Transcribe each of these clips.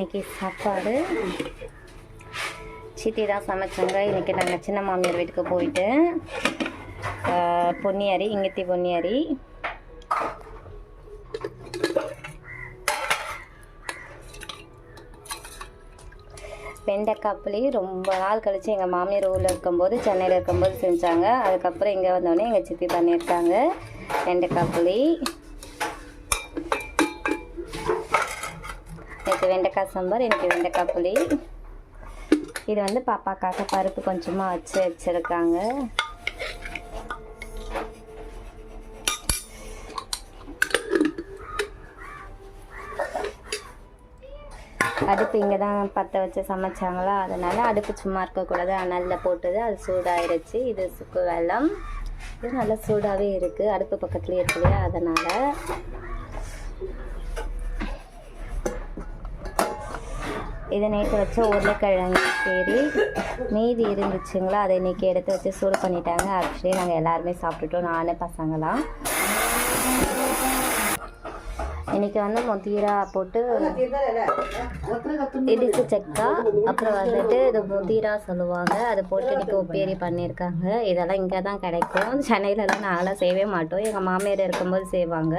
இன்றைக்கி சாப்பாடு சித்தி தான் சமைச்சாங்க. இன்றைக்கி நாங்கள் சின்ன மாமியார் வீட்டுக்கு போயிட்டு பொன்னியரி, இங்கத்தி பொன்னியரி, வெண்டைக்காய் புளி ரொம்ப நாள் கழித்து எங்கள் மாமியார் ஊரில் இருக்கும்போது, சென்னையில் இருக்கும்போது செஞ்சாங்க. அதுக்கப்புறம் இங்கே வந்தோடனே எங்கள் சித்தி பண்ணியிருக்காங்க வெண்டைக்காய் புளி. நேற்று வெண்டைக்காய் சாம்பார், இன்றைக்கி வெண்டைக்காய் புளி. இது வந்து பாப்பாக்காக பருப்பு கொஞ்சமாக வச்சுருக்காங்க. அடுப்பு இங்கே தான் பற்ற வச்சு சமைச்சாங்களா, அதனால் அடுப்பு சும்மா இருக்கக்கூடாது, அனலில் போட்டது, அது சூடாகிடுச்சு. இது சுக்கு வெல்லம், இது நல்லா சூடாகவே இருக்குது, அடுப்பு பக்கத்துலேயே இருக்கு இல்லையா, அதனால். இதை நேற்று வச்ச உருளைக்கிழங்கு சரி மீதி இருந்துச்சுங்களா, அதை இன்றைக்கி எடுத்து வச்சு சூடு பண்ணிட்டாங்க. ஆக்சுவலி நாங்கள் எல்லாருமே சாப்பிட்டுட்டோம், நானே பசங்களாம். இன்றைக்கி வந்து முதிரா போட்டு இடிச்சு செக்கா, அப்புறம் வந்துட்டு இது முதிரா சொல்லுவாங்க, அதை போட்டு இன்றைக்கி உப்பேரி பண்ணியிருக்காங்க. இதெல்லாம் இங்கே தான் கிடைக்கும், சென்னையிலலாம் நாங்களாம் செய்யவே மாட்டோம். எங்கள் மாமியார் இருக்கும்போது செய்வாங்க,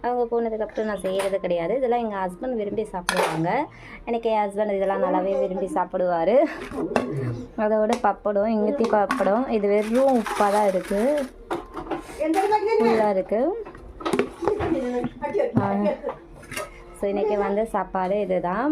அவங்க போனதுக்கப்புறம் நான் செய்கிறது கிடையாது. இதெல்லாம் எங்கள் ஹஸ்பண்ட் விரும்பி சாப்பிடுவாங்க. எனக்கு என் ஹஸ்பண்ட் இதெல்லாம் நல்லாவே விரும்பி சாப்பிடுவார். அதோட பப்படம், இங்கத்தி பப்படம், இது வெறும் உப்பாக தான் இருக்குது, ஃபுல்லாக இருக்குது. ஸோ இன்றைக்கி வந்து சாப்பாடு இதுதான்.